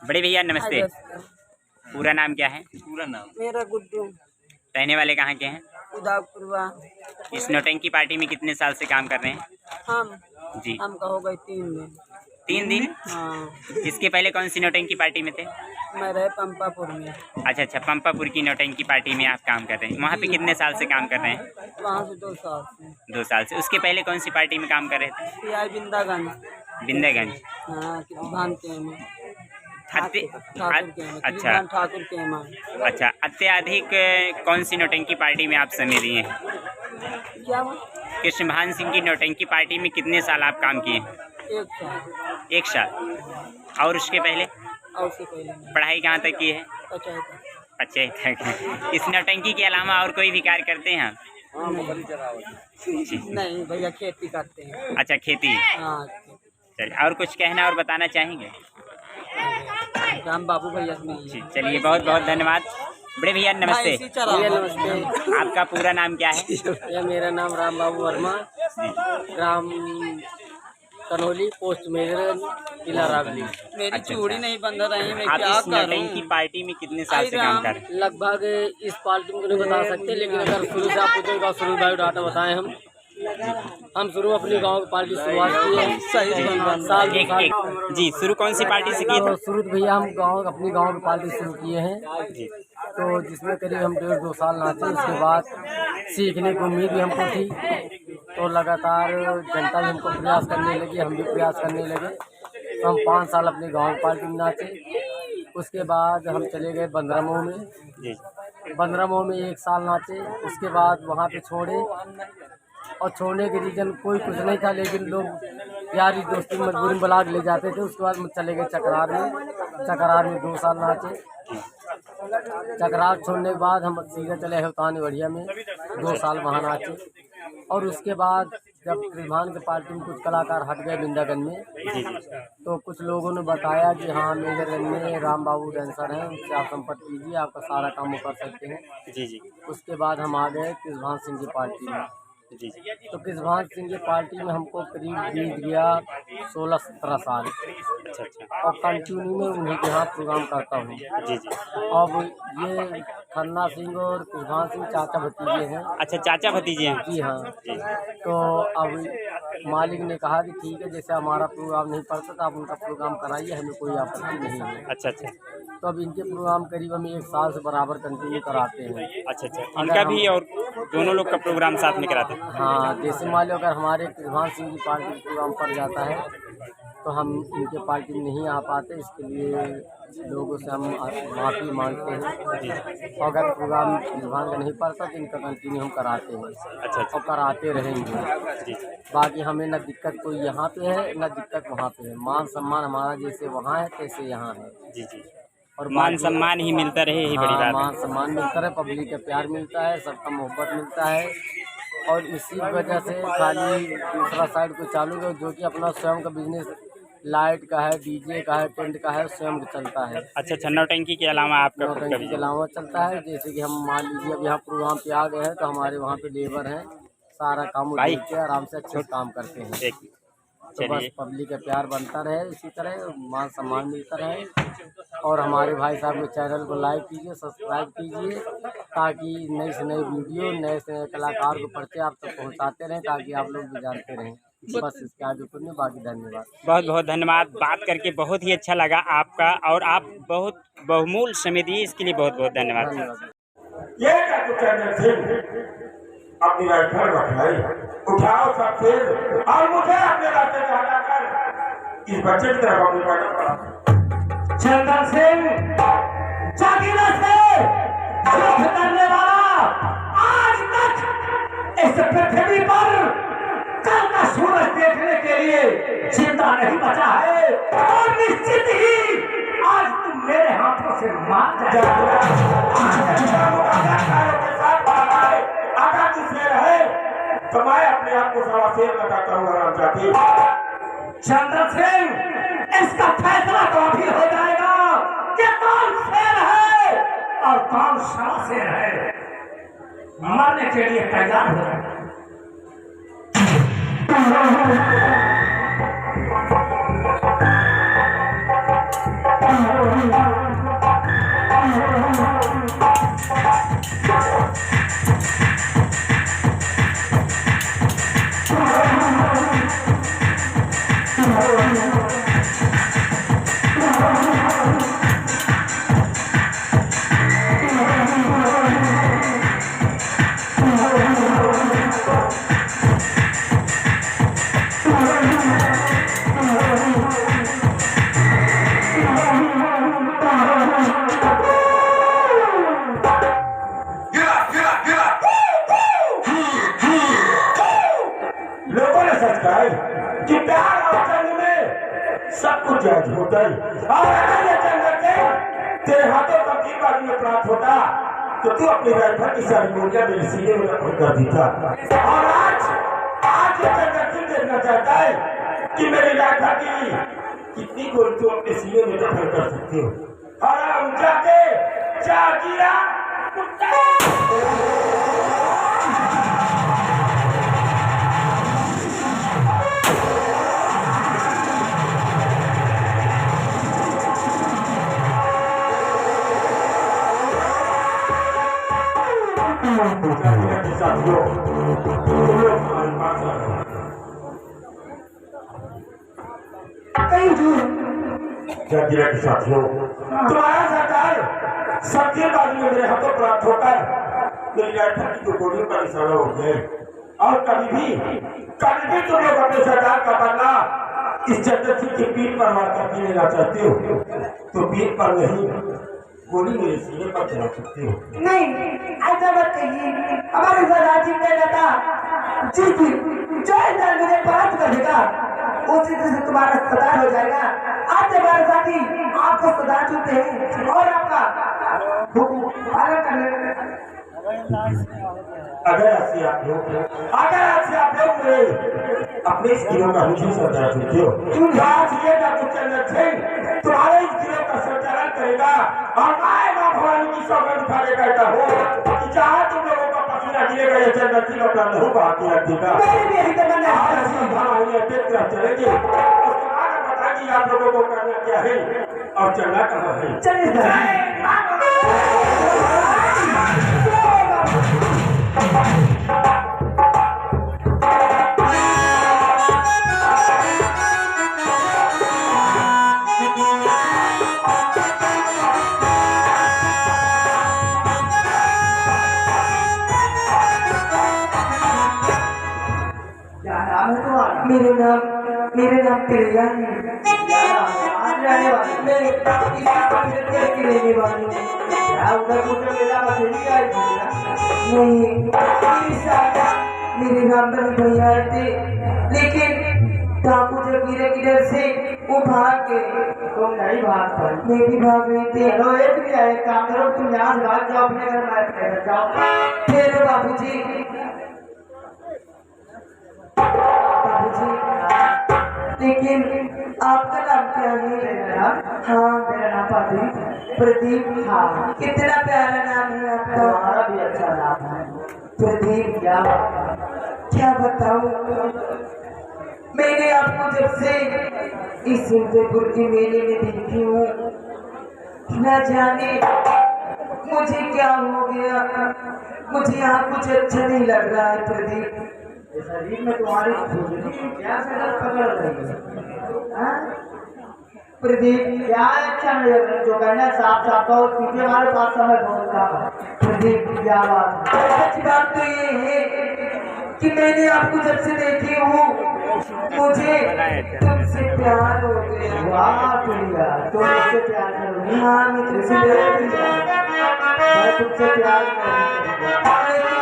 बड़े भैया नमस्ते। पूरा नाम क्या है? पूरा नाम मेरा गुड्डू। रहने वाले कहाँ के हैं? उदापुरवा। इस नौटंकी पार्टी में कितने साल से काम कर रहे हैं? हम जी हमका हो गई 3 दिन। 3 दिन? हाँ, इसके पहले कौन सी नौटंकी पार्टी में थे? मैं रहे पंपापुर में। अच्छा, पंपापुर की नौटंकी पार्टी में आप काम कर रहे हैं। वहाँ पे कितने साल से काम कर रहे हैं? वहाँ से 2 साल से। 2 साल से। उसके पहले कौन सी पार्टी में काम कर रहे थे? पियाई बिंदागंज। बिंदेगंज। हाँ, किसान के में ठाकुर के में। अच्छा ठाकुर के में। अच्छा, अत्यधिक कौन सी नौटंकी पार्टी में आप समय दिए हैं? क्या हुआ? कृष्णभान सिंह की नौटंकी पार्टी में कितने साल आप काम किए? 1 साल। 1 साल। और उसके पहले और उससे पहले नहीं। पढ़ाई कहाँ तक की है? 75। अच्छा, इस नौटंकी के अलावा और कोई भी कार्य करते हैं आप? नहीं भैया, खेती करते हैं। अच्छा, खेती। हाँ, चलिए, और कुछ कहना और बताना चाहेंगे? राम बाबू भैया से जी, मिलिए। चलिए, बहुत बहुत धन्यवाद। बड़े भैया नमस्ते। भैया नमस्ते। आपका पूरा नाम क्या है? भैया मेरा नाम राम बाबू वर्मा, ग्राम कनौली, पोस्ट मेजर, जिला रावली। मेरी अच्छा, चूड़ी नहीं बंध रही, मैं आप क्या इस नौटंकी करूं? पार्टी में कितने साल से काम कर रहे हैं? लगभग इस पार्टी में नहीं बता सकते, लेकिन अगर शुरू से आप पूछेगा, शुरू भाई डाटा बताएं। हम शुरू अपनी गांव की पार्टी शुरुआत की है। सही साल जी, शुरू कौन सी पार्टी से किए थे? शुरू तो भैया हम अपनी गांव की पार्टी शुरू किए हैं। जी, तो जिसमें करीब हम 1.5-2 साल नाचे। उसके बाद सीखने की उम्मीद भी हमको थी, तो लगातार जनता भी हमको प्रयास करने लगी, हम भी प्रयास करने लगे। तो हम 5 साल अपने गांव की पार्टी में नाचे। उसके बाद हम चले गए बंदरमऊ में। जी, बंदरमऊ में 1 साल नाचे। उसके बाद वहाँ पे छोड़े, और छोड़ने के रीज़न कोई कुछ नहीं था, लेकिन लोग यारी दोस्ती मजबूरी में बुला के ले जाते थे। उसके बाद हम चले गए चकरार में। चकरार में 2 साल नाचे। चकरार छोड़ने के बाद हम सीधे चले हेवतानी बढ़िया में 2 साल वहाँ नाचे। और उसके बाद जब कृष्णभान के पार्टी में कुछ कलाकार हट गए बिंदागंज में, तो कुछ लोगों ने बताया कि हाँ, मेजरगंज में राम बाबू डांसर हैं, उनसे आप संपर्क कीजिए, आपका सारा काम वो कर सकते हैं। जी। उसके बाद हम आ गए कृष्णभान सिंह की पार्टी में। जी, तो कृष्णभान सिंह की पार्टी में हमको करीब बीत गया 16-17 साल। अच्छा। और कंटिन्यू में उन्हीं के यहाँ प्रोग्राम करता हूँ। जी। अब ये खन्ना सिंह और कृष्णभान सिंह चाचा भतीजे हैं। अच्छा, चाचा भतीजे हैं? जी हाँ। तो अब मालिक ने कहा कि ठीक है, जैसे हमारा प्रोग्राम नहीं पड़ता तो आप उनका प्रोग्राम कराइए, हमें कोई आपत्ति नहीं है। अच्छा। तो अब इनके प्रोग्राम करीब हम 1 साल से बराबर कंटिन्यू कराते हैं। अच्छा, इनका भी और दोनों लोग का प्रोग्राम साथ में कराते हैं? हाँ, जैसे मान लो अगर हमारे कृष्णभान सिंह की पार्टी प्रोग्राम पड़ जाता है, तो हम इनके पार्टी में नहीं आ पाते। इसके लिए लोगों से हम माफ़ी मांगते हैं। और अगर प्रोग्राम कृष्णभान का नहीं पड़ता तो इनका कंटिन्यू हम कराते हैं। अच्छा। और कराते रहेंगे। बाकी हमें न दिक्कत कोई यहाँ पे है, न दिक्कत वहाँ पे है। मान सम्मान हमारा जैसे वहाँ है तैसे यहाँ है। जी। और मान सम्मान ही मिलता रहे, यही बड़ी बात है। मान सम्मान मिलता है, पब्लिक का प्यार मिलता है, सबका मोहब्बत मिलता है। और इसी वजह से खाली दूसरा साइड को चालू है, जो कि अपना स्वयं का बिजनेस लाइट का है, डीजे का है, टेंट का है, स्वयं चलता है। अच्छा, नौटंकी के अलावा आपका खुद का नौटंकी भी? के अलावा चलता है। जैसे कि हम मान लीजिए अब यहाँ प्रोग्राम पे आ गए हैं, तो हमारे वहाँ पे लेबर हैं, सारा काम देख के आराम से अच्छे काम करते हैं। तो बस पब्लिक का प्यार बनता रहे, इसी तरह मान सम्मान मिलता रहे। और हमारे भाई साहब के चैनल को लाइक कीजिए, सब्सक्राइब कीजिए, ताकि नई से नई वीडियो, नए से नए कलाकार को परिचय आप तक पहुंचाते रहें, ताकि आप लोग भी जानते रहें। बस इसके आगे कुछ नहीं, बाकी धन्यवाद। बहुत बहुत धन्यवाद। बात करके बहुत ही अच्छा लगा आपका, और आप बहुत बहुमूल्य समय दिए, इसके लिए बहुत बहुत धन्यवाद। ये अपनी राइफल रखाई, उठाओ सब फिर, और मुझे अपने रास्ते से हटाकर इस बच्चे की तरफ अपनी पलट पड़ा। चंदन सिंह जागीरा से युद्ध करने वाला आज तक इस पृथ्वी पर कल का सूरज देखने के लिए जिंदा नहीं बचा है, और निश्चित ही आज तुम मेरे हाथों से मार जाओगे। अगर तुझसे रहे तो मैं अपने आप को सर्वशेर लगाता हूँ आराम जाती। चंदन सिंह, इसका फैसला तो अभी हो जाएगा कि कौन शेर है और कौन सर्वशेर है। मरने के लिए तैयार हो जाए। Oh, होता है। और अगर ये चंदन सिंह तेरे हाथों का तीर बाजी में प्राप्त होता तो तू अपनी राइफल की सारी गोलियां मेरे सीने में दफन कर देता। और आज ये चंदन सिंह देखना चाहता है कि मेरी राइफल की कितनी गोली तू अपने सीने में दफन कर सकते हो। हराम जाके जागीरा कुत्ता। साथियों तुम लोग हमारे पास आ रहे जागीरा के साथियों तुम्हारा सरकार सत्य बाजी में मेरे हाथों प्राप्त होकर मेरी राइफल की 2 गोलियों का निशाना हो गए। और कभी भी तुम लोग अपने सरकार का बदला इस चंदन सिंह की पीठ पर मार कर लेना चाहते हो तो पीठ पर नहीं गोली मेरे सीने पर चला सकते हो। नहीं ऐसा मत कहिए। हमारे सरदार जी ने कहा जिस दिन जो इंसान मुझे परास्त कर देगा उसी दिन से तुम्हारा सरदार हो जाएगा। आज हमारे साथी आपको सरदार चुनते हैं और आपका पालन करने। अगर ऐसे आप लोग मेरे अपने इस गिरोह का मुझे सरदार चुनते हो तो आज ये चंदन सिंह तुम्हारे इस गिरोह का संचालन करेगा। और मैं मां भवानी की सौगंध खा के कहता हूँ कि जहाँ तुम लोगों का पसीना गिरेगा ये चंदन सिंह अपना लहू बहा के रख देगा। चलेंगे उसके बाद बताएंगे आप लोगों को करना क्या है और चलना कहाँ है। मेरे नाम प्रिया है। आज रहने वाली मैं इस रहने वाली मेरे नाम पर भैया थे लेकिन डाकू जगीरे की डर से वो भाग गए। तुम नहीं भाग पाई। मैं भी भाग रही थी। चलो एक भी है काम करो तुम यहाँ से भाग जाओ अपने घर में जाओ। फिर बाबूजी लेकिन आपका नाम क्या है? हाँ मेरा नाम प्रदीप। प्रदीप। हाँ कितना प्यारा नाम है आपका। तुम्हारा भी अच्छा नाम है प्रदीप। क्या बताऊं मैंने आपको जब से इस सिंधुपुर के मेले में देखी हूँ न जाने मुझे क्या हो गया। मुझे यहाँ कुछ अच्छा नहीं लग रहा है प्रदीप। शरीर में तुम्हारी क्या सदर पकड़ रही है? प्रदीप क्या अच्छा नहीं लग रहा जो कहना साफ साफ कहो क्योंकि हमारे पास समय बहुत कम है। प्रदीप क्या बात है? सच बात तो ये है कि मैंने आपको जब से देखी हूँ मुझे तुमसे प्यार हो गया। वाह प्रिया तुम मुझसे प्यार करोगी? हाँ मैं तुमसे प्यार मैं तुमसे प्यार करूंगी।